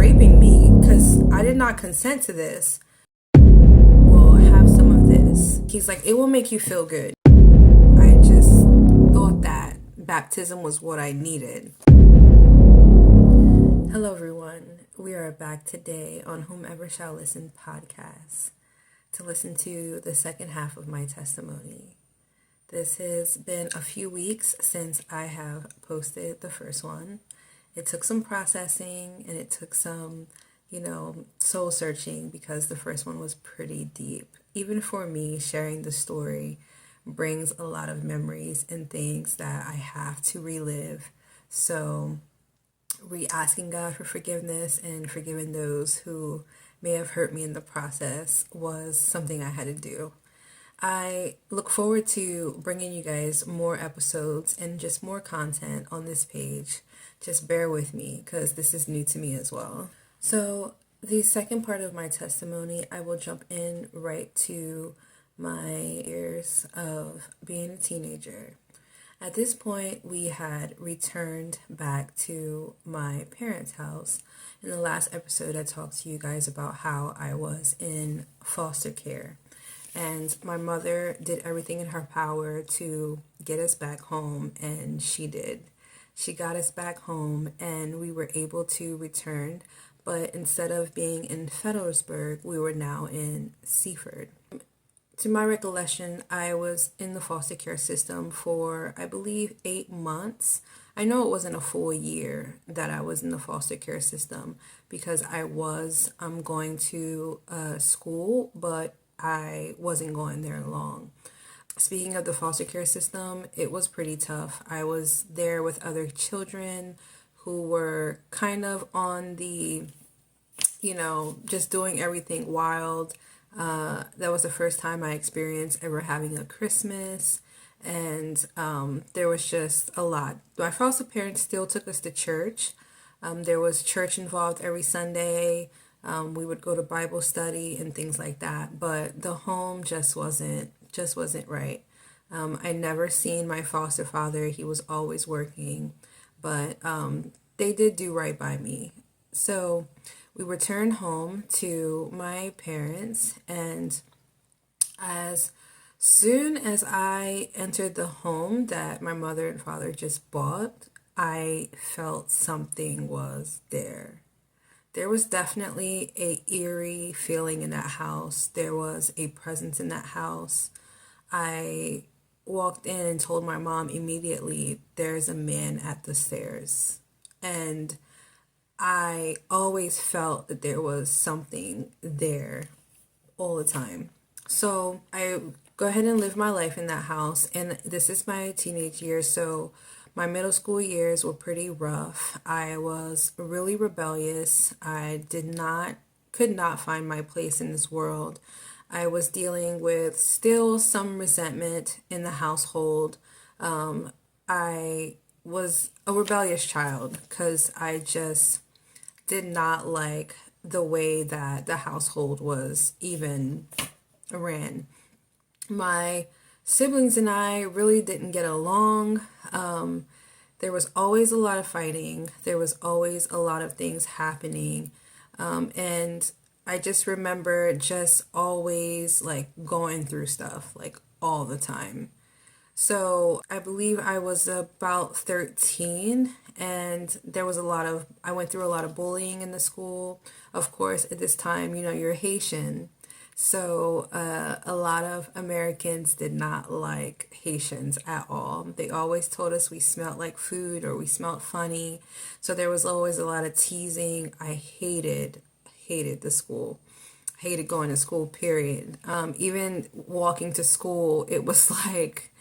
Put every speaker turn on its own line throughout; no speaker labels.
raping me because I did not consent to this. Well, have some of this. He's like, it will make you feel good. I just thought that baptism was what I needed. Hello, everyone. We are back today on Whomever Shall Listen podcast to listen to the second half of my testimony. This has been a few weeks since I have posted the first one. It took some processing and it took some, soul searching because the first one was pretty deep. Even for me, sharing the story brings a lot of memories and things that I have to relive. So, asking God for forgiveness and forgiving those who may have hurt me in the process was something I had to do. I look forward to bringing you guys more episodes and just more content on this page. Just bear with me because this is new to me as well. So the second part of my testimony, I will jump in right to my years of being a teenager. At this point, we had returned back to my parents' house. In the last episode, I talked to you guys about how I was in foster care. And my mother did everything in her power to get us back home, and she did. She got us back home, and we were able to return. But instead of being in Fredericksburg, we were now in Seaford. To my recollection, I was in the foster care system for, I believe, 8 months. I know it wasn't a full year that I was in the foster care system because I was going to school, but I wasn't going there long. Speaking of the foster care system, it was pretty tough. I was there with other children who were kind of on the, just doing everything wild. That was the first time I experienced ever having a Christmas, and there was just a lot. My foster parents still took us to church. There was church involved every Sunday. We would go to Bible study and things like that, but the home just wasn't right. I never seen my foster father. He was always working, but they did do right by me. So we returned home to my parents, and as soon as I entered the home that my mother and father just bought, I felt something was there. There was definitely a eerie feeling in that house. There was a presence in that house. I walked in and told my mom immediately, there's a man at the stairs. And I always felt that there was something there all the time. So I go ahead and live my life in that house. And this is my teenage years. So my middle school years were pretty rough. I was really rebellious. I could not find my place in this world. I was dealing with still some resentment in the household. I was a rebellious child because I just did not like the way that the household was even ran. My siblings and I really didn't get along. There was always a lot of fighting. There was always a lot of things happening. And I just remember just always like going through stuff like all the time. So I believe I was about 13, and I went through a lot of bullying in the school. Of course, at this time, you're Haitian. So a lot of Americans did not like Haitians at all. They always told us we smelled like food or we smelled funny. So there was always a lot of teasing. I hated the school. Hated going to school, period. Even walking to school, it was like,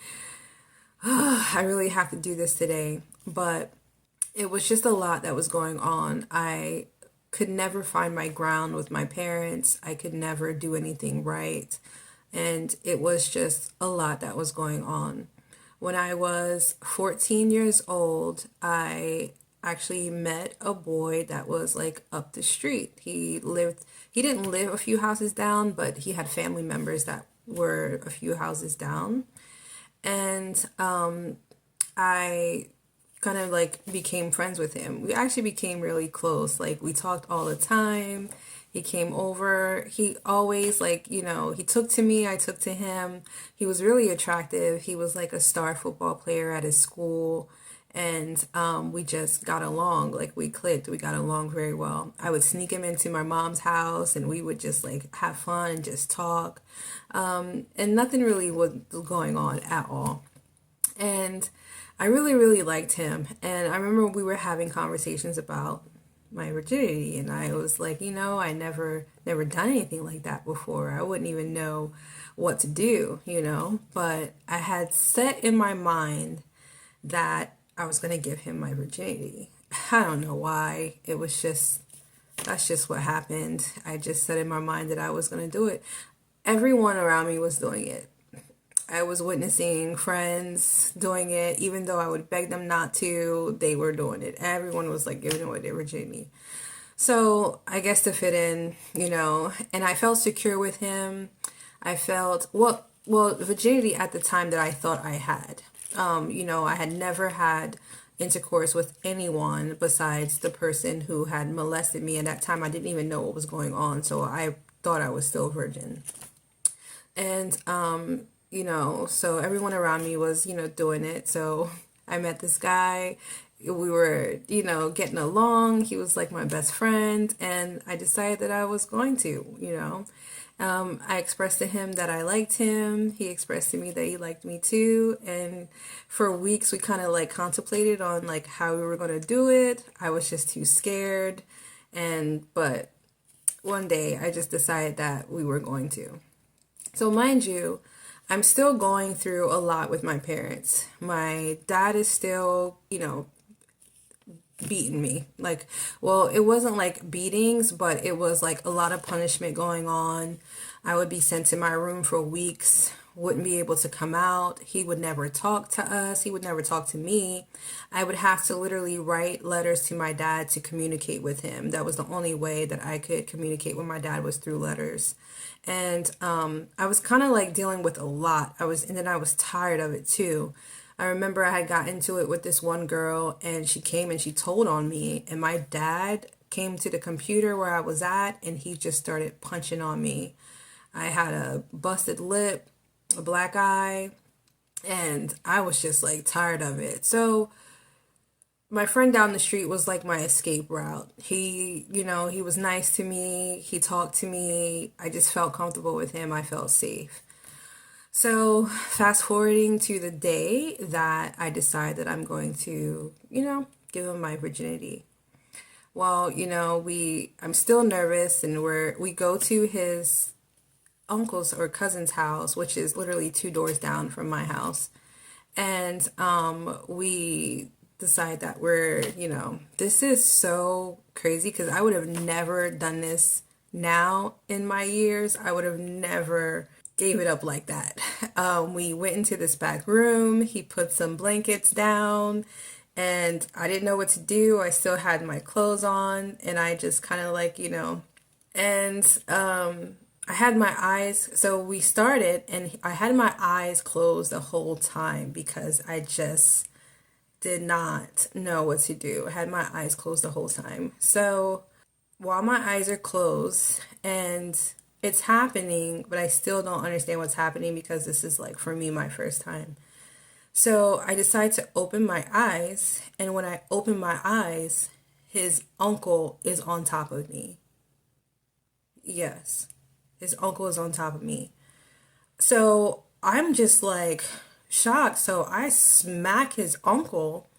I really have to do this today. But it was just a lot that was going on. I could never find my ground with my parents. I could never do anything right. And it was just a lot that was going on. When I was 14 years old, I actually met a boy that was like up the street. He didn't live a few houses down, but he had family members that were a few houses down. And I kind of like became friends with him. We actually became really close. Like we talked all the time. He came over. He always like, he took to me, I took to him. He was really attractive. He was like a star football player at his school. And we just got along, like we clicked, we got along very well. I would sneak him into my mom's house and we would just like have fun and just talk. And nothing really was going on at all. And I really, really liked him. And I remember we were having conversations about my virginity, and I was like, I never done anything like that before. I wouldn't even know what to do, but I had set in my mind that I was going to give him my virginity. I don't know why. That's just what happened. I just set in my mind that I was going to do it. Everyone around me was doing it. I was witnessing friends doing it. Even though I would beg them not to, they were doing it. Everyone was like giving away their virginity. So I guess to fit in, and I felt secure with him. I felt, virginity at the time that I thought I had. I had never had intercourse with anyone besides the person who had molested me. At that time, I didn't even know what was going on. So I thought I was still virgin. And, so everyone around me was, doing it. So I met this guy. We were, getting along. He was like my best friend. And I decided that I was going to. I expressed to him that I liked him. He expressed to me that he liked me too. And for weeks, we kind of like contemplated on like how we were going to do it. I was just too scared. But one day I just decided that we were going to. So mind you, I'm still going through a lot with my parents. My dad is still, beating me. It wasn't like beatings, but it was like a lot of punishment going on. I would be sent to my room for weeks, wouldn't be able to come out. He would never talk to us. He would never talk to me. I would have to literally write letters to my dad to communicate with him. That was the only way that I could communicate with my dad, was through letters. And I was kind of like dealing with a lot. And then I was tired of it too. I remember I had got into it with this one girl, and she came and she told on me, and my dad came to the computer where I was at, and he just started punching on me. I had a busted lip, a black eye, and I was just like tired of it. So my friend down the street was like my escape route. He was nice to me. He talked to me. I just felt comfortable with him. I felt safe. So fast forwarding to the day that I decide that I'm going to, give him my virginity. Well, I'm still nervous, and we go to his uncle's or cousin's house, which is literally 2 doors down from my house. And we decide that this is so crazy, because I would have never done this now in my years. I would have never gave it up like that. We went into this back room. He put some blankets down, and I didn't know what to do. I still had my clothes on, and I just kind of and I had my eyes. So we started, and I had my eyes closed the whole time because I just did not know what to do. I had my eyes closed the whole time. So while my eyes are closed and it's happening, but I still don't understand what's happening, because this is like, for me, my first time. So I decide to open my eyes, and when I open my eyes, his uncle is on top of me. Yes, his uncle is on top of me. So I'm just like shocked. So I smack his uncle,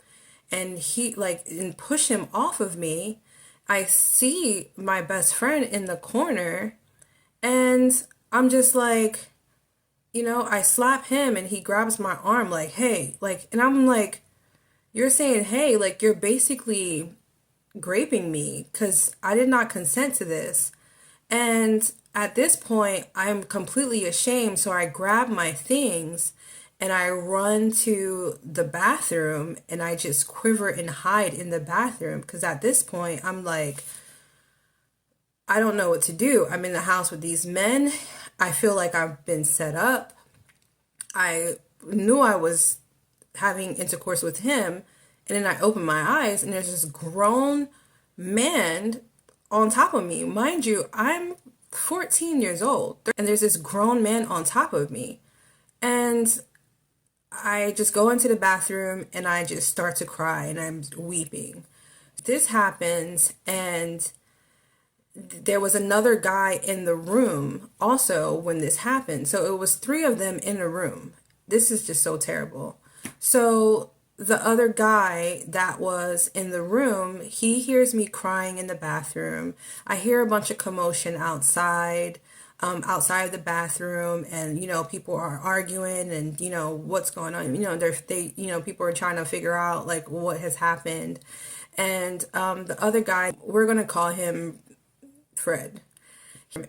and and push him off of me. I see my best friend in the corner, and I'm just like, I slap him, and he grabs my arm like, hey, and I'm like, you're saying, hey, you're basically raping me, because I did not consent to this. And at this point, I'm completely ashamed. So I grab my things and I run to the bathroom, and I just quiver and hide in the bathroom, because at this point, I'm like, I don't know what to do. I'm in the house with these men. I feel like I've been set up. I knew I was having intercourse with him, And then I open my eyes and there's this grown man on top of me. Mind you, I'm 14 years old and there's this grown man on top of me. And I just go into the bathroom and I just start to cry and I'm weeping. This happens, and there was another guy in the room also when this happened. So it was three of them in a room. This is just so terrible. So the other guy that was in the room, he hears me crying in the bathroom. I hear a bunch of commotion outside of the bathroom, and people are arguing, and what's going on. People are trying to figure out like what has happened. And the other guy, we're gonna call him Fred.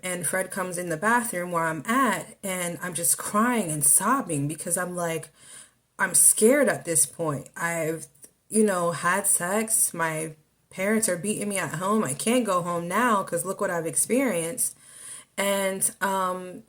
And Fred comes in the bathroom where I'm at, and I'm just crying and sobbing because I'm like, I'm scared at this point. I've, had sex. My parents are beating me at home. I can't go home now because look what I've experienced. And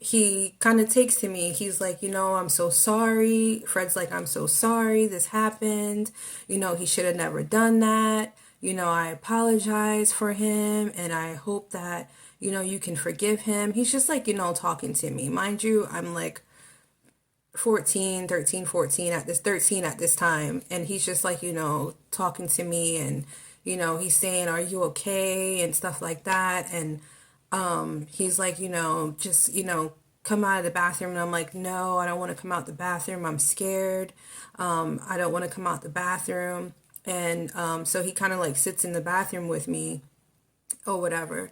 he kind of takes to me. He's like, I'm so sorry. Fred's like, I'm so sorry this happened. He should have never done that. I apologize for him, and I hope that, you can forgive him. He's just like, talking to me. Mind you, I'm like 13 at this time. And he's just like, talking to me, and, he's saying, are you okay? And stuff like that. And he's like, just, come out of the bathroom. And I'm like, no, I don't want to come out the bathroom. I'm scared. I don't want to come out the bathroom. And so he kind of like sits in the bathroom with me or whatever.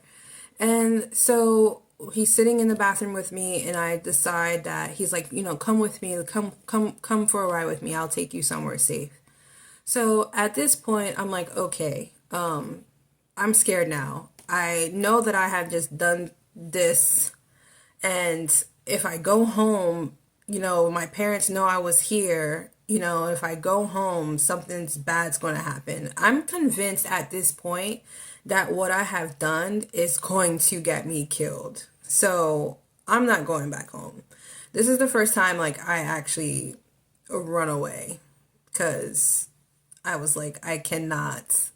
And so he's sitting in the bathroom with me, and I decide that he's like, come with me, come for a ride with me. I'll take you somewhere safe. So at this point, I'm like, okay, I'm scared now. I know that I have just done this, and if I go home, my parents know I was here. If I go home, something's bad's going to happen. I'm convinced at this point that what I have done is going to get me killed. So I'm not going back home. This is the first time like I actually run away, because I was like, I cannot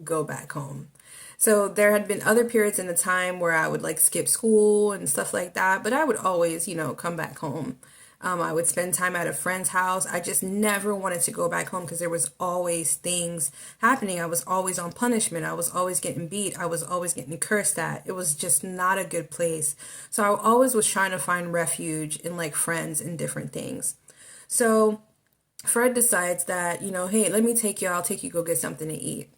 go back home. So there had been other periods in the time where I would like skip school and stuff like that, but I would always, come back home. I would spend time at a friend's house. I just never wanted to go back home because there was always things happening. I was always on punishment. I was always getting beat. I was always getting cursed at. It was just not a good place. So I always was trying to find refuge in like friends and different things. So Fred decides that, hey, let me take you. I'll take you go get something to eat.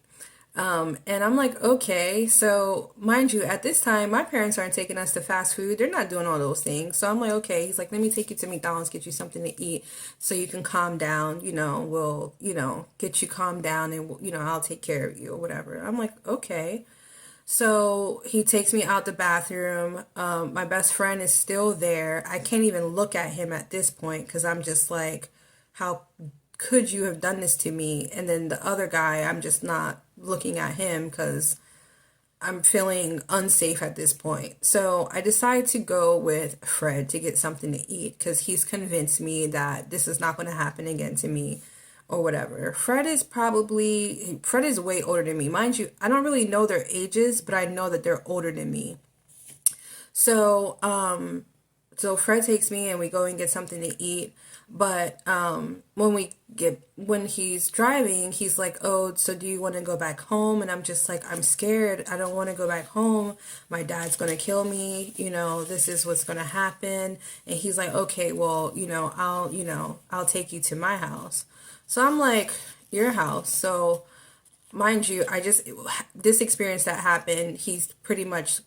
And I'm like, okay. So mind you, at this time, my parents aren't taking us to fast food. They're not doing all those things. So I'm like, okay. He's like, let me take you to McDonald's, get you something to eat so you can calm down. We'll, get you calmed down, and, I'll take care of you or whatever. I'm like, okay. So he takes me out the bathroom. My best friend is still there. I can't even look at him at this point because I'm just like, how could you have done this to me? And then the other guy, I'm just not looking at him because I'm feeling unsafe at this point. So I decide to go with Fred to get something to eat because he's convinced me that this is not going to happen again to me or whatever. Fred is way older than me. Mind you, I don't really know their ages, but I know that they're older than me. So, so Fred takes me and we go and get something to eat. But when he's driving, he's like, oh, so do you want to go back home? And I'm just like, I'm scared. I don't want to go back home. My dad's going to kill me. This is what's going to happen. And he's like, okay, well, I'll take you to my house. So I'm like, your house. So mind you, this experience that happened, he's pretty much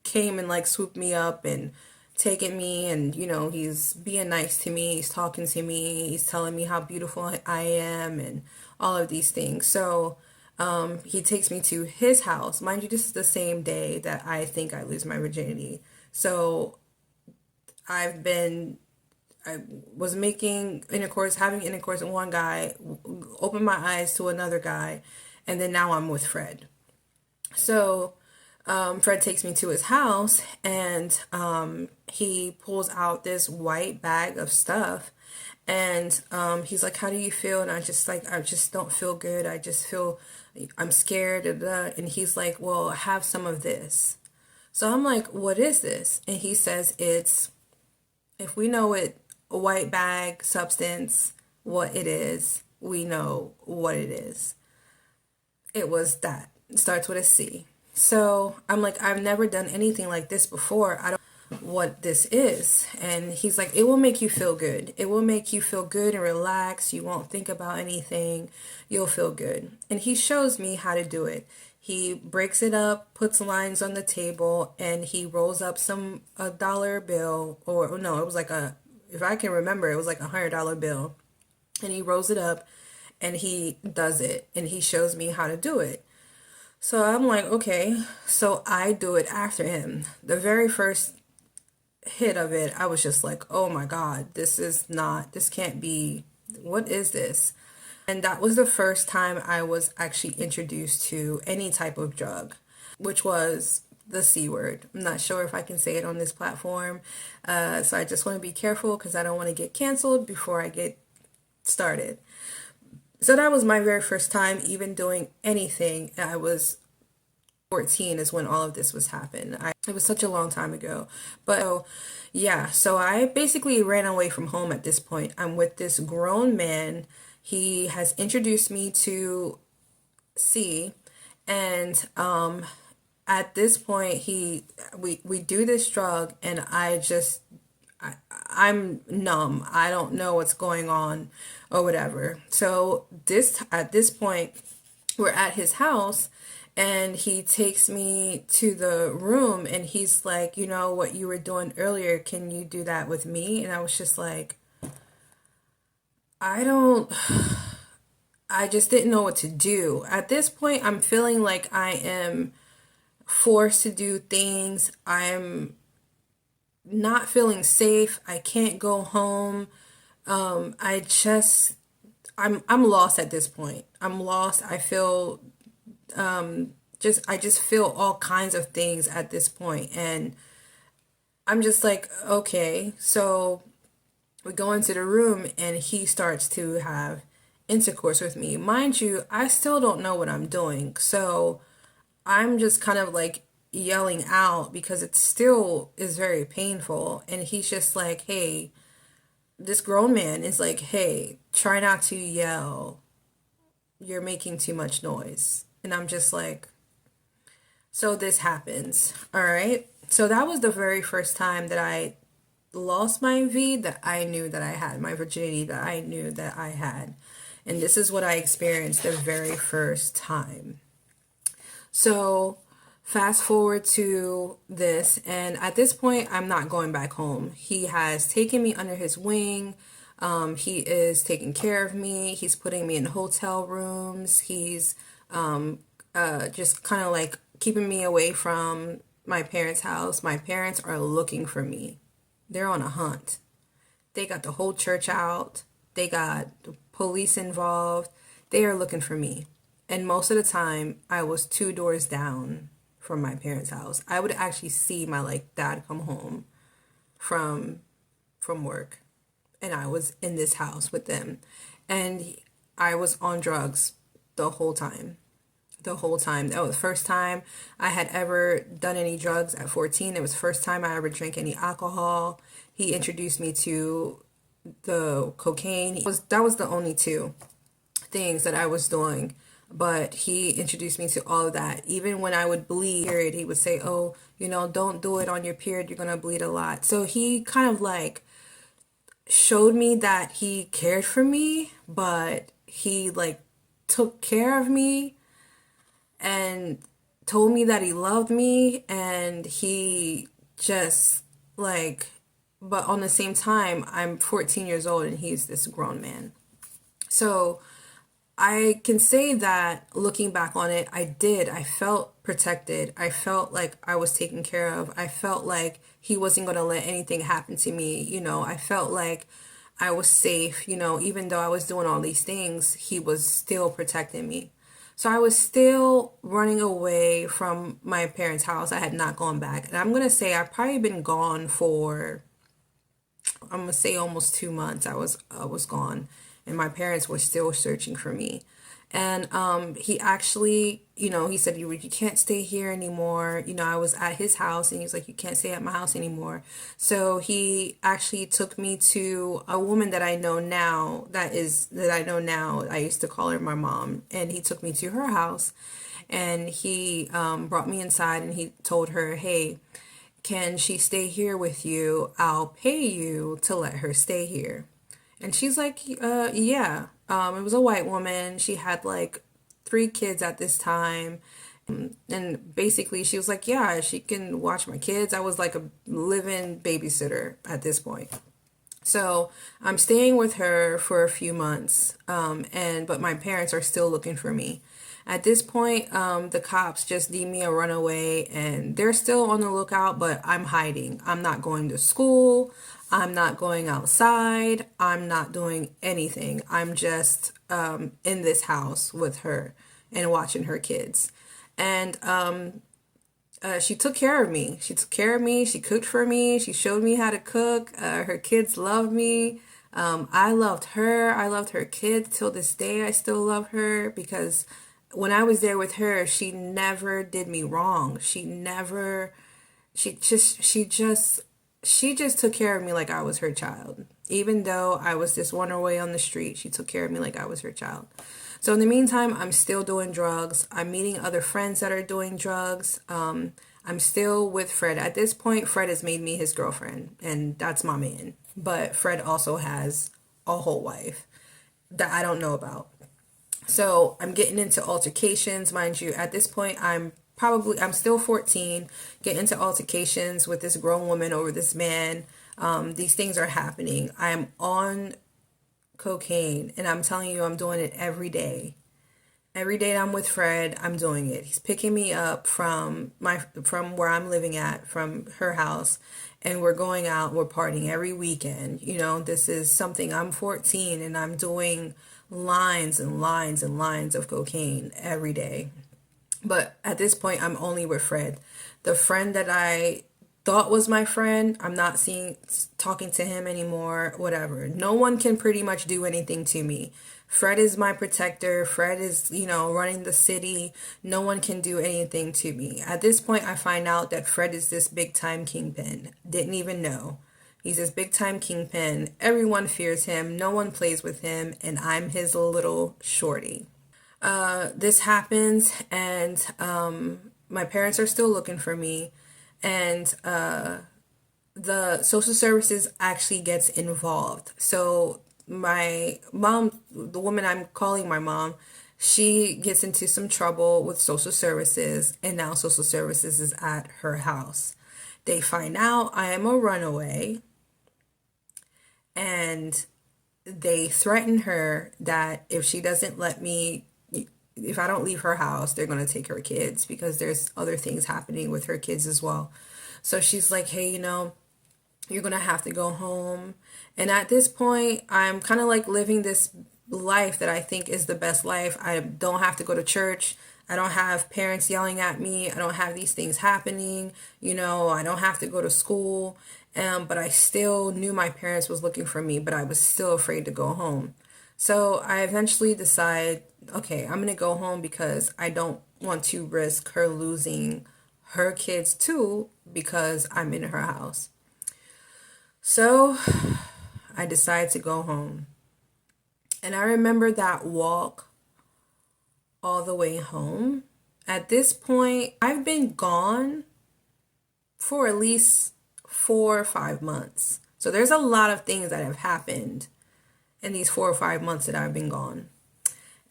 came and like swooped me up and taking me, and he's being nice to me, he's talking to me, he's telling me how beautiful I am and all of these things. So he takes me to his house. Mind you, this is the same day that I think I lose my virginity. So I was having intercourse with one guy, opened my eyes to another guy, and then now I'm with Fred. So Fred takes me to his house, and he pulls out this white bag of stuff, And he's like, how do you feel? And I just don't feel good. I just feel, I'm scared. And he's like, well, have some of this. So I'm like, what is this? And he says, it's, if we know it, a white bag substance, what it is, we know what it is. It was that. It starts with a C. So I'm like, I've never done anything like this before. I don't know what this is. And he's like, it will make you feel good. It will make you feel good and relax. You won't think about anything. You'll feel good. And he shows me how to do it. He breaks it up, puts lines on the table, and he rolls up a dollar bill, or no, it was like if I can remember, it was like $100 bill. And he rolls it up and he does it and he shows me how to do it. So I'm like, okay, so I do it after him. The very first hit of it, I was just like, oh my God, this can't be, what is this? And that was the first time I was actually introduced to any type of drug, which was the C word. I'm not sure if I can say it on this platform. So I just want to be careful because I don't want to get canceled before I get started. So that was my very first time even doing anything. I was 14 is when all of this was happening. It was such a long time ago. But so I basically ran away from home at this point. I'm with this grown man. He has introduced me to C, and at this point we do this drug, and I'm numb. I don't know what's going on or whatever. So at this point we're at his house, and he takes me to the room, and he's like, you know what you were doing earlier, can you do that with me? And I was just like, I just didn't know what to do. At this point, I'm feeling like I am forced to do things. I'm not feeling safe. I can't go home. I'm lost at this point. I'm lost. I feel I just feel all kinds of things at this point, and I'm just like, okay. So we go into the room, and he starts to have intercourse with me. Mind you, I still don't know what I'm doing, so I'm just kind of like yelling out because it still is very painful. And he's just like, hey, this grown man is like, hey, try not to yell. You're making too much noise. And I'm just like, so this happens. All right. So that was the very first time that I lost my V, that I knew that I had, my virginity that I knew that I had. And this is what I experienced the very first time. So fast forward to this, and at this point, I'm not going back home. He has taken me under his wing. He is taking care of me. He's putting me in hotel rooms. He's just kind of like keeping me away from my parents' house. My parents are looking for me. They're on a hunt. They got the whole church out. They got the police involved. They are looking for me. And most of the time, I was 2 doors down from my parents' house. I would actually see my dad come home from work, and I was in this house with them, and I was on drugs the whole time. The whole time. That was the first time I had ever done any drugs at 14. It was the first time I ever drank any alcohol. He introduced me to the cocaine. That was the only 2 things that I was doing. But he introduced me to all of that. Even when I would bleed, he would say, oh, don't do it on your period. You're going to bleed a lot. So he kind of like showed me that he cared for me, but he took care of me and told me that he loved me, and he just but on the same time, I'm 14 years old and he's this grown man. So I can say that looking back on it, I felt protected. I felt like I was taken care of. I felt like he wasn't going to let anything happen to me. I felt like I was safe, even though I was doing all these things, he was still protecting me. So I was still running away from my parents' house. I had not gone back. And I'm going to say I've probably been gone for I'm gonna say almost 2 months I was gone, and my parents were still searching for me. And he actually, he said, you can't stay here anymore. I was at his house, and he was like, you can't stay at my house anymore. So he actually took me to a woman that I know now, that I know now. I used to call her my mom, and he took me to her house, and he brought me inside, and he told her, hey, can she stay here with you? I'll pay you to let her stay here. And she's like, yeah. It was a white woman. She had like 3 kids at this time. And basically, she was like, yeah, she can watch my kids. I was like a living babysitter at this point. So I'm staying with her for a few months, but my parents are still looking for me. At this point, the cops just deemed me a runaway, and they're still on the lookout, but I'm hiding. I'm not going to school. I'm not going outside. I'm not doing anything. I'm just in this house with her and watching her kids. And she took care of me. She took care of me. She cooked for me. She showed me how to cook. Her kids loved me. I loved her. I loved her kids. Till this day, I still love her because when I was there with her, she never did me wrong. She just took care of me like I was her child. Even though I was this runaway on the street, she took care of me like I was her child. So in the meantime, I'm still doing drugs. I'm meeting other friends that are doing drugs. I'm still with Fred. At this point, Fred has made me his girlfriend, and that's my man. But Fred also has a whole wife that I don't know about. So I'm getting into altercations, mind you. At this point, I'm still 14, getting into altercations with this grown woman over this man. These things are happening. I'm on cocaine, and I'm telling you, I'm doing it every day. Every day I'm with Fred, I'm doing it. He's picking me up from where I'm living at, from her house, and we're going out, we're partying every weekend. This is something. I'm 14, and I'm doing lines and lines and lines of cocaine every day. But at this point, I'm only with Fred. The friend that I thought was my friend, I'm not talking to him anymore, whatever. No one can pretty much do anything to me. Fred is my protector. Fred is, running the city. No one can do anything to me. At this point, I find out that Fred is this big time kingpin. Didn't even know. He's this big time kingpin. Everyone fears him. No one plays with him. And I'm his little shorty. This happens, and my parents are still looking for me. And the social services actually gets involved. So my mom, the woman I'm calling my mom, she gets into some trouble with social services, and now social services is at her house. They find out I am a runaway, and they threaten her that if I don't leave her house, they're going to take her kids, because there's other things happening with her kids as well. So she's like, hey, you're going to have to go home. And at this point, I'm kind of like living this life that I think is the best life. I don't have to go to church. I don't have parents yelling at me. I don't have these things happening. I don't have to go to school. But I still knew my parents was looking for me, but I was still afraid to go home. So I eventually decide, okay, I'm going to go home because I don't want to risk her losing her kids too, because I'm in her house. So I decide to go home. And I remember that walk all the way home. At this point, I've been gone for at least 4 or 5 months. So there's a lot of things that have happened in these 4 or 5 months that I've been gone.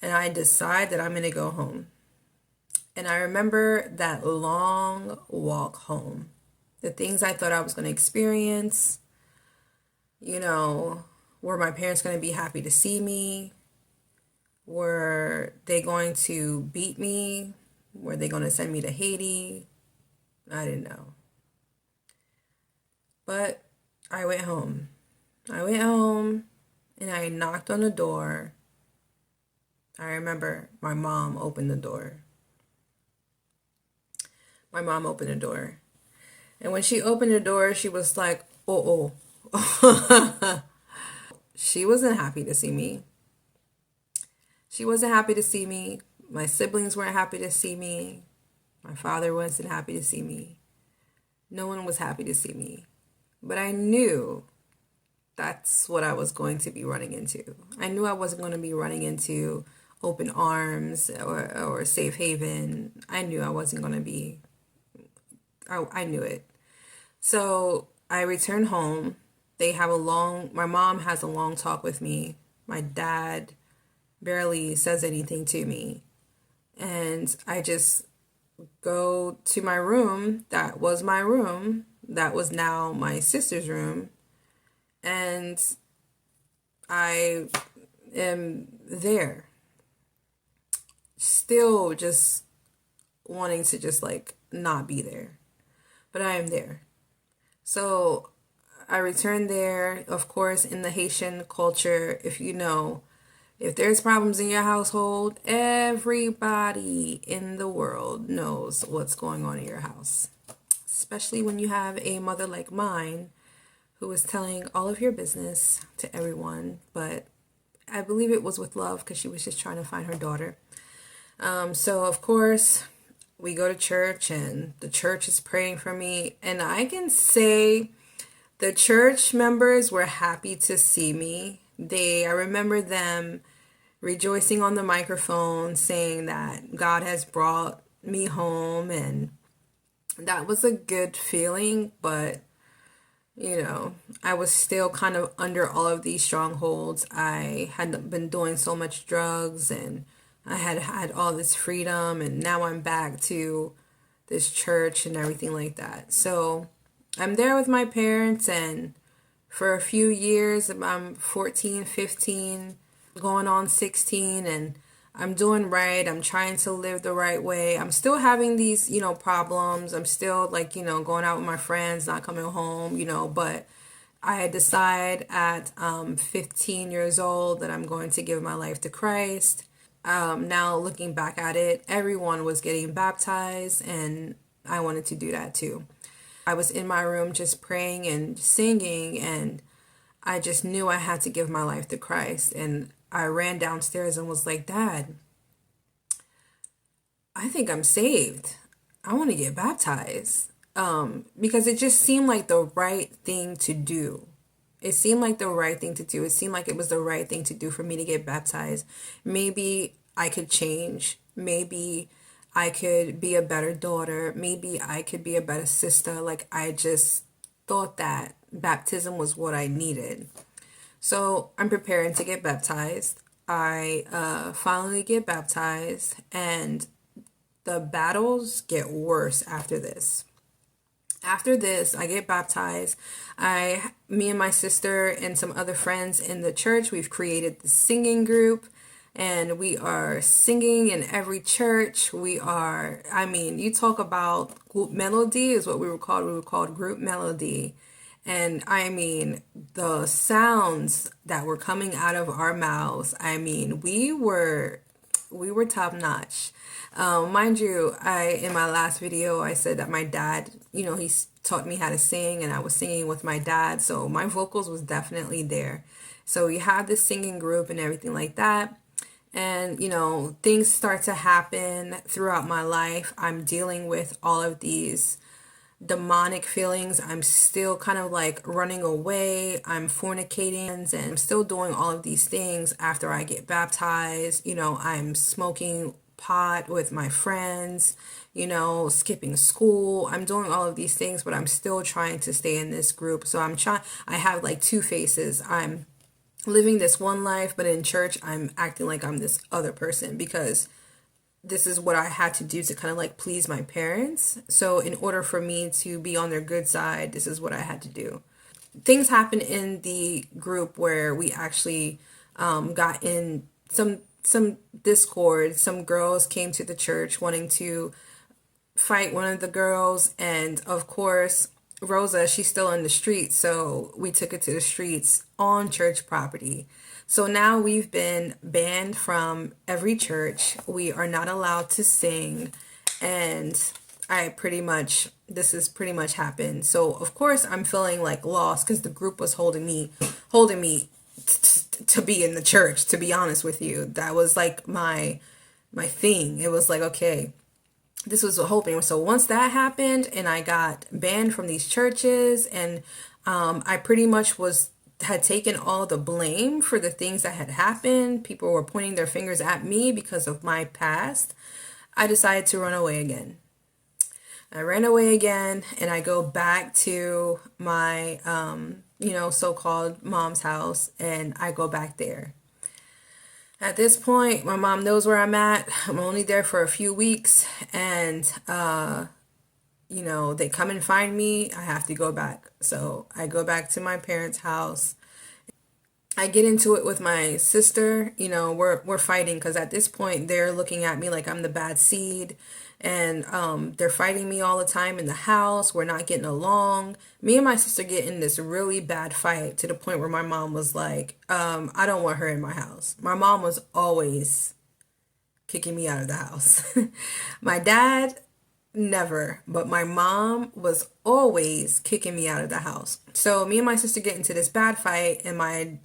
And I decide that I'm going to go home. And I remember that long walk home. The things I thought I was going to experience, were my parents going to be happy to see me? Were they going to beat me? Were they going to send me to Haiti? I didn't know. But I went home. I went home and I knocked on the door. I remember my mom opened the door. My mom opened the door. And when she opened the door, she was like, oh, She wasn't happy to see me. She wasn't happy to see me. My siblings weren't happy to see me. My father wasn't happy to see me. No one was happy to see me. But I knew that's what I was going to be running into. I knew I wasn't going to be running into open arms or safe haven. I knew I wasn't going to be. I knew it. So I returned home. My mom has a long talk with me. My dad barely says anything to me. And I just go to my room. That was my room. That was now my sister's room. And I am there. Still just wanting to just like not be there. But I am there. So I returned there. Of course, in the Haitian culture, if there's problems in your household, everybody in the world knows what's going on in your house. Especially when you have a mother like mine who was telling all of your business to everyone. But I believe it was with love because she was just trying to find her daughter. So, of course, we go to church and the church is praying for me. And I can say the church members were happy to see me. I remember them rejoicing on the microphone, saying that God has brought me home, and that was a good feeling. But I was still kind of under all of these strongholds. I had been doing so much drugs, and I had all this freedom, and now I'm back to this church and everything like that. So I'm there with my parents, and for a few years, I'm 14, 15, going on 16, and I'm doing right. I'm trying to live the right way. I'm still having these, problems. I'm still like, going out with my friends, not coming home, but I decide at 15 years old that I'm going to give my life to Christ. Now looking back at it, everyone was getting baptized, and I wanted to do that too. I was in my room just praying and singing, and I just knew I had to give my life to Christ. And I ran downstairs and was like, Dad, I think I'm saved. I want to get baptized. Because it just seemed like the right thing to do. It seemed like the right thing to do. It seemed like it was the right thing to do for me to get baptized. Maybe I could change. Maybe I could be a better daughter. Maybe I could be a better sister. Like, I just thought that baptism was what I needed. So I'm preparing to get baptized. I finally get baptized, and the battles get worse after this. After this, I get baptized. Me and my sister and some other friends in the church, we've created the singing group, and we are singing in every church. You talk about group melody is what we were called. We were called group melody. And the sounds that were coming out of our mouths, we were top notch. Mind you, in my last video, I said that my dad, he taught me how to sing, and I was singing with my dad. So my vocals was definitely there. So we had this singing group and everything like that. And, things start to happen throughout my life. I'm dealing with all of these demonic feelings. I'm still kind of like running away. I'm fornicating, and I'm still doing all of these things after I get baptized. I'm smoking pot with my friends, skipping school. I'm doing all of these things, but I'm still trying to stay in this group. So I have like two faces. I'm living this one life, but in church, I'm acting like I'm this other person, because this is what I had to do to kind of like please my parents. So in order for me to be on their good side, this is what I had to do. Things happened in the group where we actually got in some discord. Some girls came to the church wanting to fight one of the girls, and of course Roza, she's still in the streets, so we took it to the streets on church property. So now we've been banned from every church. We are not allowed to sing, and I pretty much this has pretty much happened. So of course I'm feeling like lost because the group was holding me to be in the church. To be honest with you, that was like my thing. It was like, okay, this was hoping. So once that happened and I got banned from these churches, and I pretty much had taken all the blame for the things that had happened. People were pointing their fingers at me because of my past. I decided to run away again. I ran away again, and I go back to my so-called mom's house, and I go back there. At this point, my mom knows where I'm at. I'm only there for a few weeks, and they come and find me. I have to go back. So I go back to my parents' house. I get into it with my sister. We're fighting because at this point they're looking at me like I'm the bad seed, and they're fighting me all the time in the house. We're not getting along. Me and my sister get in this really bad fight to the point where my mom was like, I don't want her in my house. My mom was always kicking me out of the house. My dad, never, but my mom was always kicking me out of the house. So me and my sister get into this bad fight, and my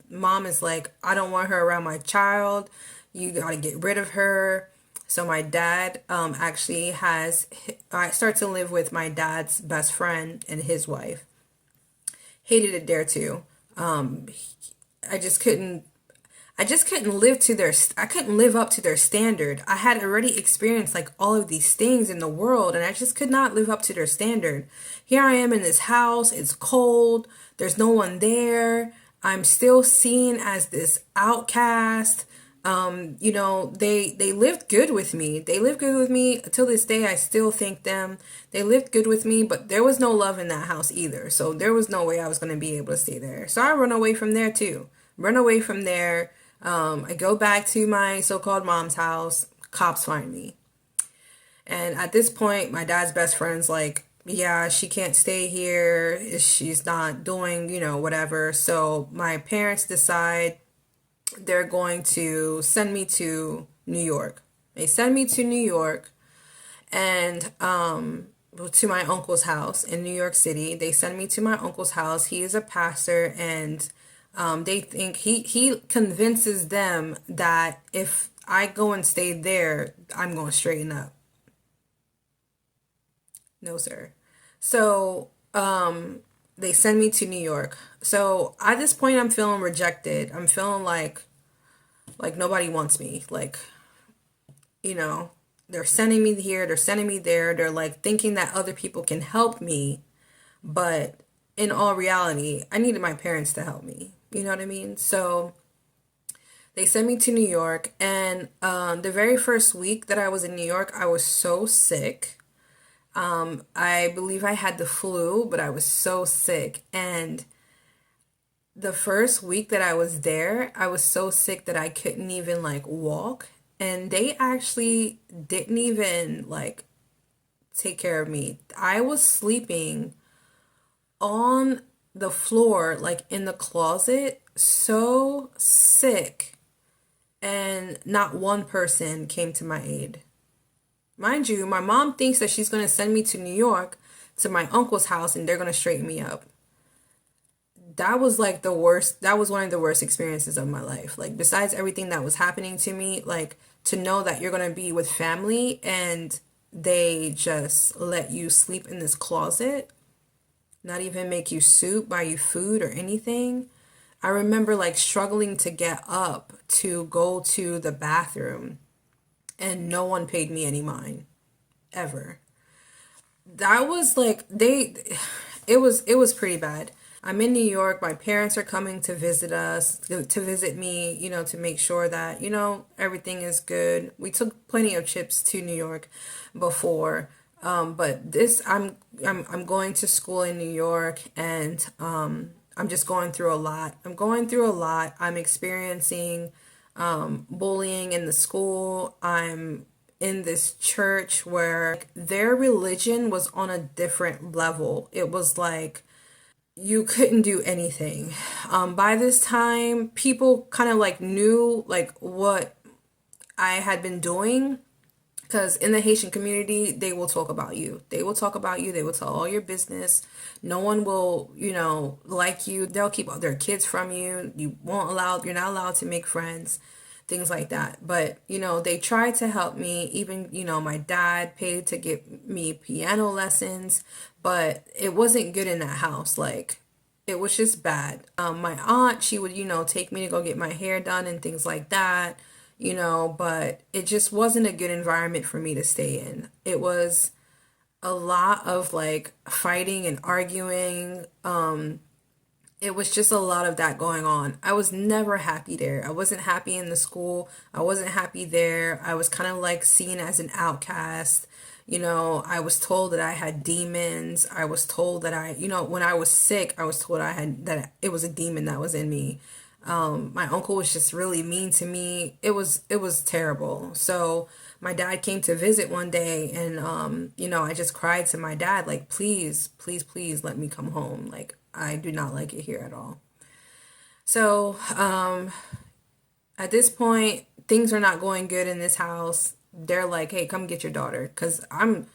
mom is like, I don't want her around my child. You got to get rid of her. So my dad I start to live with my dad's best friend and his wife. Hated it there too. I just couldn't I couldn't live up to their standard. I had already experienced like all of these things in the world, and I just could not live up to their standard. Here I am in this house, it's cold, there's no one there. I'm still seen as this outcast. They lived good with me. They lived good with me till this day. I still thank them. They lived good with me, but there was no love in that house either. So there was no way I was going to be able to stay there. So I run away from there too. Run away from there. I go back to my so-called mom's house. Cops find me. And at this point, my dad's best friend's like, yeah, she can't stay here. She's not doing, whatever. So my parents decide they're going to send me to New York. They send me to New York, and to my uncle's house in New York City. They send me to my uncle's house. He is a pastor, and they think he convinces them that if I go and stay there, I'm going to straighten up. No, sir. So they send me to New York. So at this point, I'm feeling rejected. I'm feeling like nobody wants me. Like, they're sending me here, they're sending me there. They're like thinking that other people can help me, but in all reality, I needed my parents to help me. You know what I mean? So they sent me to New York, and the very first week that I was in New York, I was so sick. I believe I had the flu, but I was so sick. And the first week that I was there, I was so sick that I couldn't even like walk. And they actually didn't even like take care of me. I was sleeping on the floor, like in the closet, so sick. And not one person came to my aid. Mind you, my mom thinks that she's going to send me to New York to my uncle's house and they're going to straighten me up. That was like the worst. That was one of the worst experiences of my life. Like, besides everything that was happening to me, like to know that you're going to be with family and they just let you sleep in this closet, not even make you soup, buy you food or anything. I remember like struggling to get up to go to the bathroom, and no one paid me any mind ever. That was like it was pretty bad. I'm in New York. My parents are coming to visit us, to visit me, to make sure that, everything is good. We took plenty of trips to New York before. But this I'm going to school in New York, and I'm just going through a lot. I'm experiencing bullying in the school. I'm in this church where their religion was on a different level. It was like you couldn't do anything. By this time, people kind of like knew like what I had been doing, Because in the Haitian community, they will talk about you. They will talk about you. They will tell all your business. No one will, like you. They'll keep their kids from you. You're not allowed to make friends, things like that. But, they tried to help me. Even, my dad paid to get me piano lessons, but it wasn't good in that house. Like, it was just bad. My aunt, she would, take me to go get my hair done and things like that, but it just wasn't a good environment for me to stay in. It was a lot of like fighting and arguing. It was just a lot of that going on. I was never happy there. I wasn't happy in the school. I wasn't happy there. I was kind of like seen as an outcast. I was told that I had demons. I was told that when I was sick, I was told that it was a demon that was in me. My uncle was just really mean to me. It was terrible. So my dad came to visit one day, and I just cried to my dad, like, please, please, please let me come home. Like, I do not like it here at all. So at this point, things are not going good in this house. They're like, hey, come get your daughter, because I'm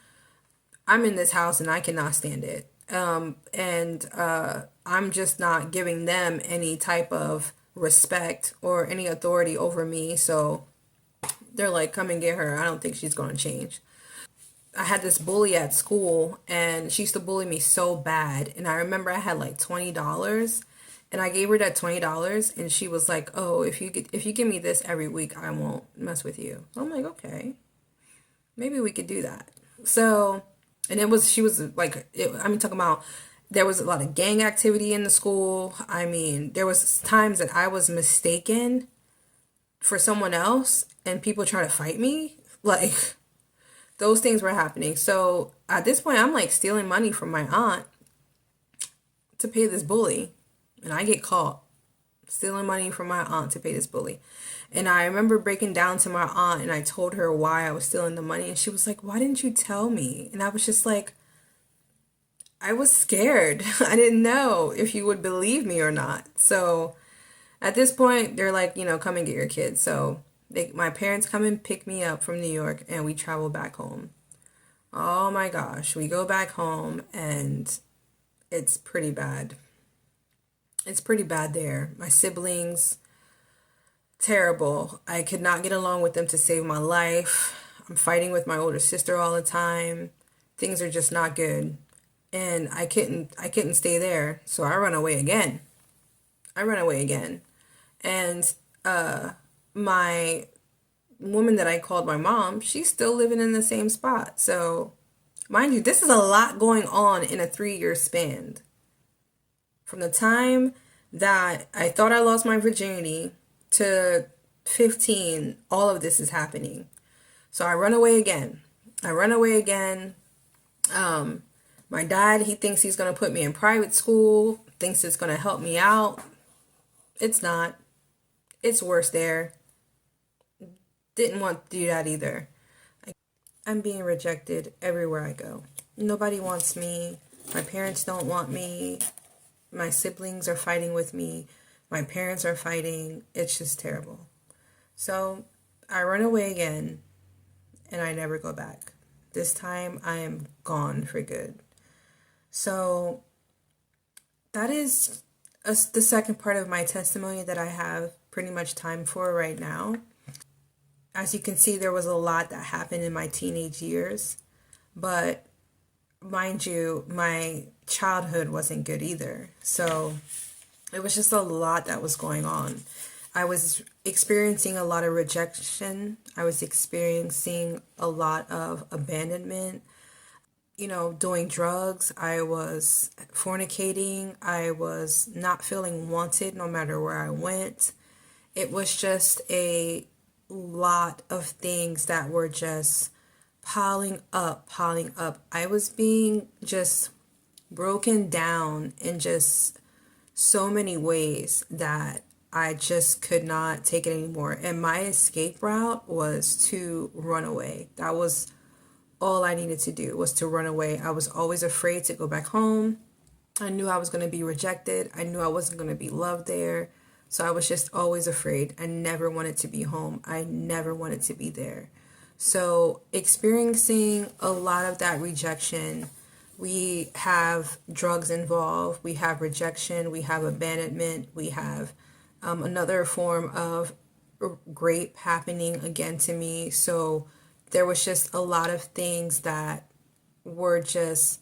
in this house and I cannot stand it. And I'm just not giving them any type of respect or any authority over me. So they're like, come and get her. I don't think she's going to change. I had this bully at school, and she used to bully me so bad. And I remember I had like $20, and I gave her that $20, and she was like, oh, if you give me this every week, I won't mess with you. I'm like, okay, maybe we could do that. So, and she was like, talking about, there was a lot of gang activity in the school. I mean, there was times that I was mistaken for someone else and people trying to fight me. Like, those things were happening. So at this point, I'm like stealing money from my aunt to pay this bully. And I get caught stealing money from my aunt to pay this bully. And I remember breaking down to my aunt, and I told her why I was stealing the money. And she was like, why didn't you tell me? And I was just like, I was scared. I didn't know if you would believe me or not. So at this point, they're like, come and get your kids. So my parents come and pick me up from New York, and we travel back home. Oh my gosh, we go back home, and it's pretty bad. It's pretty bad there. My siblings, terrible. I could not get along with them to save my life. I'm fighting with my older sister all the time. Things are just not good. And I couldn't stay there. So I run away again. And my woman that I called my mom, she's still living in the same spot. So mind you, this is a lot going on in a 3-year span. From the time that I thought I lost my virginity to 15, all of this is happening. So I run away again. My dad, he thinks he's going to put me in private school, thinks it's going to help me out. It's not. It's worse there. Didn't want to do that either. I'm being rejected everywhere I go. Nobody wants me. My parents don't want me. My siblings are fighting with me. My parents are fighting. It's just terrible. So I run away again, and I never go back. This time I am gone for good. So that is the second part of my testimony that I have pretty much time for right now. As you can see, there was a lot that happened in my teenage years, but mind you, my childhood wasn't good either. So it was just a lot that was going on. I was experiencing a lot of rejection. I was experiencing a lot of abandonment, doing drugs. I was fornicating. I was not feeling wanted no matter where I went. It was just a lot of things that were just piling up. I was being just broken down in just so many ways that I just could not take it anymore. And my escape route was to run away. That was all I needed to do, was to run away. I was always afraid to go back home. I knew I was going to be rejected. I knew I wasn't going to be loved there. So I was just always afraid. I never wanted to be home. I never wanted to be there. So experiencing a lot of that rejection, we have drugs involved, we have rejection, we have abandonment, we have another form of rape happening again to me. So there was just a lot of things that were just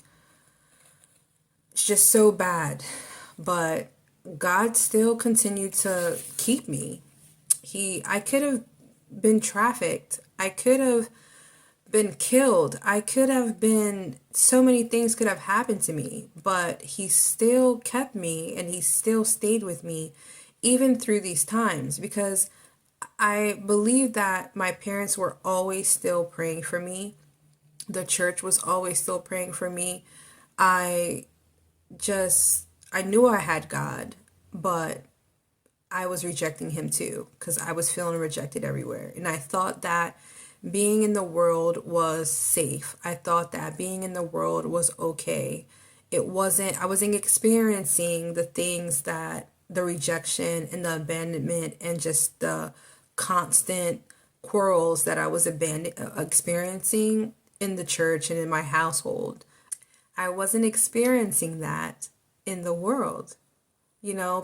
so bad. But God still continued to keep me. I could have been trafficked. I could have been killed. I could have been, so many things could have happened to me, but he still kept me and he still stayed with me even through these times, because I believe that my parents were always still praying for me. The church was always still praying for me. I I knew I had God, but I was rejecting him too, because I was feeling rejected everywhere. And I thought that being in the world was safe. I thought that being in the world was okay. I wasn't experiencing the things that the rejection and abandonment and just the constant quarrels that I was experiencing in the church and in my household. I wasn't experiencing that in the world.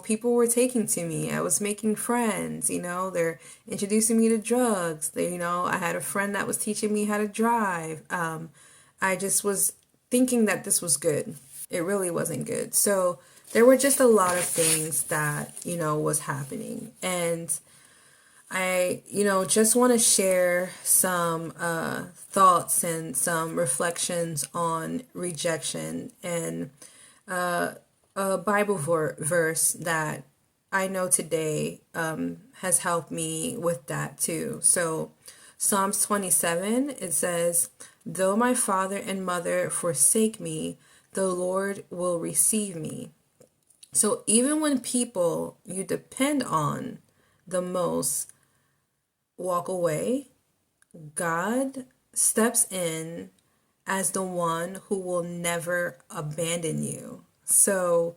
People were taking to me. I was making friends, they're introducing me to drugs. I had a friend that was teaching me how to drive. I just was thinking that this was good. It really wasn't good. So there were just a lot of things that, was happening. And I, just want to share some thoughts and some reflections on rejection, and a Bible verse that I know today has helped me with that too. So Psalms 27, it says, "Though my father and mother forsake me, the Lord will receive me." So even when people you depend on the most walk away, God steps in as the one who will never abandon you. So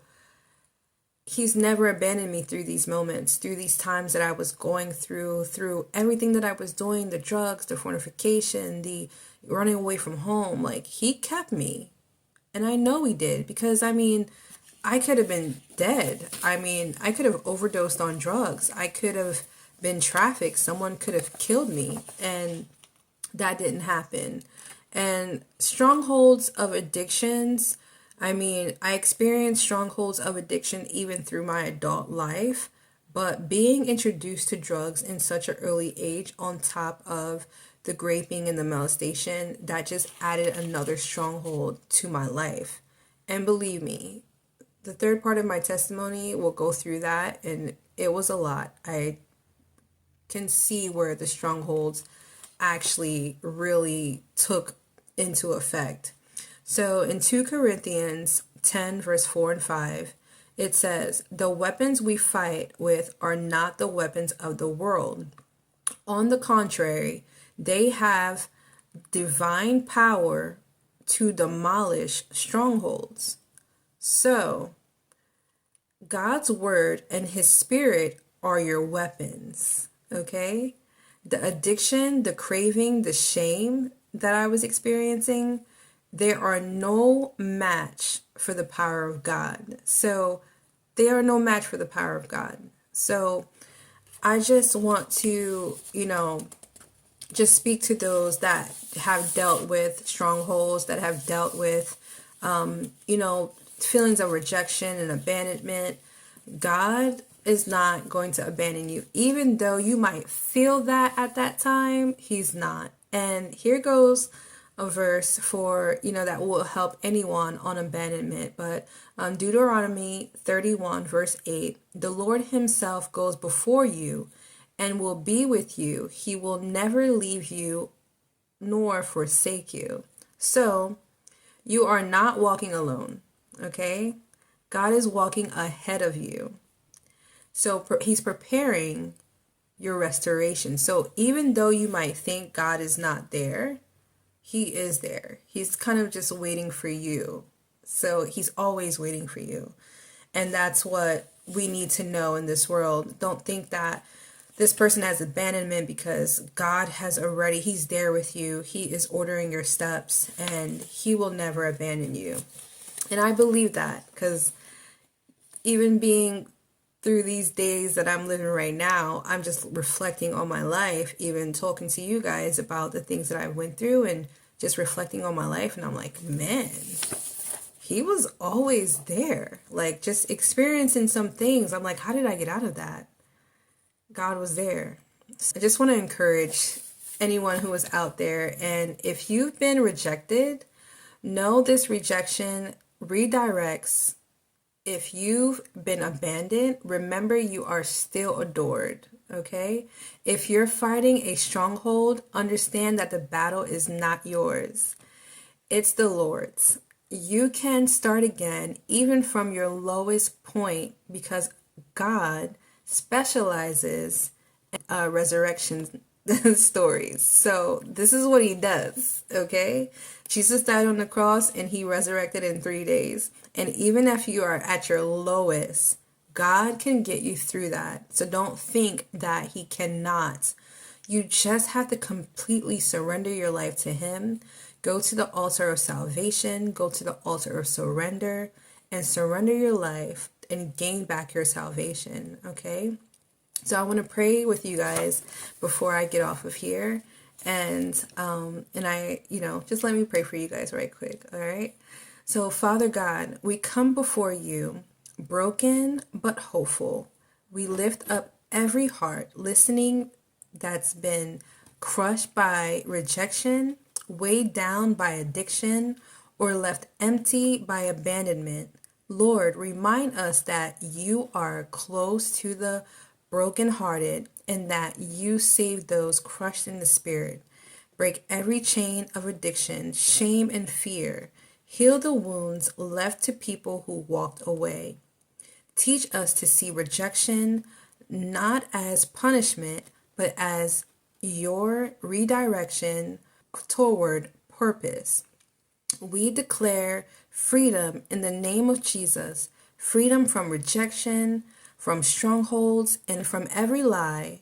he's never abandoned me through these moments, through these times that I was going through everything that I was doing, the drugs, the fornication, the running away from home. Like, he kept me. And I know he did, because I could have been dead. I could have overdosed on drugs. I could have been trafficked. Someone could have killed me. And that didn't happen. And strongholds of addictions, I experienced strongholds of addiction even through my adult life, but being introduced to drugs in such an early age, on top of the graping and the molestation, that just added another stronghold to my life. And believe me, the third part of my testimony will go through that, and it was a lot. I can see where the strongholds actually really took into effect. So in 2 Corinthians 10, verse 4 and 5, it says, "The weapons we fight with are not the weapons of the world. On the contrary, they have divine power to demolish strongholds." So God's word and his spirit are your weapons, okay? The addiction, the craving, the shame that I was experiencing, they are no match for the power of God. So they are no match for the power of God. So I just want to, just speak to those that have dealt with strongholds, that have dealt with, feelings of rejection and abandonment. God is not going to abandon you. Even though you might feel that at that time, he's not. And here goes a verse for, that will help anyone on abandonment. But Deuteronomy 31, verse 8, "The Lord himself goes before you and will be with you. He will never leave you nor forsake you." So you are not walking alone, okay? God is walking ahead of you. So he's preparing your restoration. So even though you might think God is not there, he is there. He's kind of just waiting for you. So he's always waiting for you. And that's what we need to know in this world. Don't think that this person has abandonment because God has already, he's there with you. He is ordering your steps and he will never abandon you. And I believe that because even being through these days that I'm living right now, I'm just reflecting on my life, even talking to you guys about the things that I went through and just reflecting on my life. And I'm like, man, he was always there. Like just experiencing some things. I'm like, how did I get out of that? God was there. So I just want to encourage anyone who is out there. And if you've been rejected, know this rejection redirects. If you've been abandoned, remember you are still adored, okay? If you're fighting a stronghold, understand that the battle is not yours. It's the Lord's. You can start again, even from your lowest point, because God specializes in resurrection stories. So this is what he does, okay? Jesus died on the cross and he resurrected in 3 days. And even if you are at your lowest, God can get you through that. So don't think that he cannot. You just have to completely surrender your life to him. Go to the altar of salvation. Go to the altar of surrender and surrender your life and gain back your salvation, okay? So I want to pray with you guys before I get off of here. And I, just let me pray for you guys right quick, all right? So Father God, we come before you broken but hopeful. We lift up every heart listening that's been crushed by rejection, weighed down by addiction, or left empty by abandonment. Lord, remind us that you are close to the brokenhearted and that you save those crushed in the spirit. Break every chain of addiction, shame, and fear. Heal the wounds left to people who walked away. Teach us to see rejection not as punishment, but as your redirection toward purpose. We declare freedom in the name of Jesus, freedom from rejection, from strongholds, and from every lie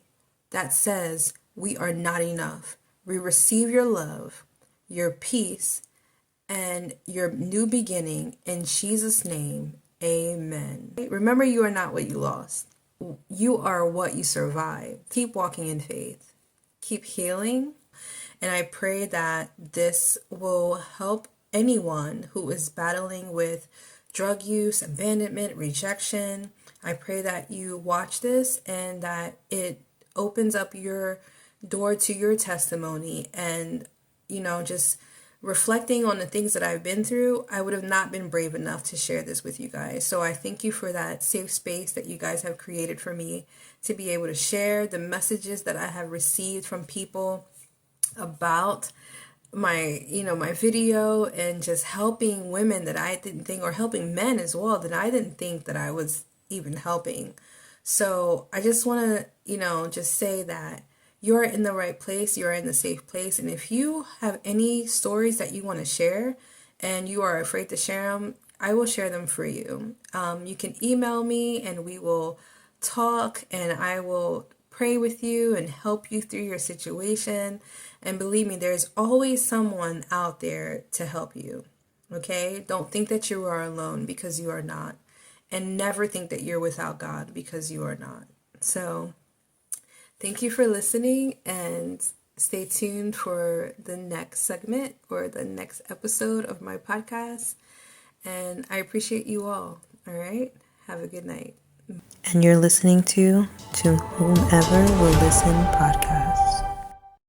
that says we are not enough. We receive your love, your peace, and your new beginning in Jesus' name. Amen. Remember, you are not what you lost. You are what you survived. Keep walking in faith. Keep healing. And I pray that this will help anyone who is battling with drug use, abandonment, rejection. I pray that you watch this and that it opens up your door to your testimony. And, just reflecting on the things that I've been through, I would have not been brave enough to share this with you guys. So I thank you for that safe space that you guys have created for me to be able to share the messages that I have received from people about my video and just helping women that I didn't think, or helping men as well, that I didn't think that I was even helping. So I just want to, just say that you're in the right place, you're in the safe place. And if you have any stories that you want to share and you are afraid to share them, I will share them for you. You can email me and we will talk and I will pray with you and help you through your situation. And believe me, there's always someone out there to help you. Okay? Don't think that you are alone, because you are not. And never think that you're without God, because you are not. So thank you for listening, and stay tuned for the next segment or the next episode of my podcast. And I appreciate you all. All right? Have a good night. And you're listening to Whomever Will Listen podcast.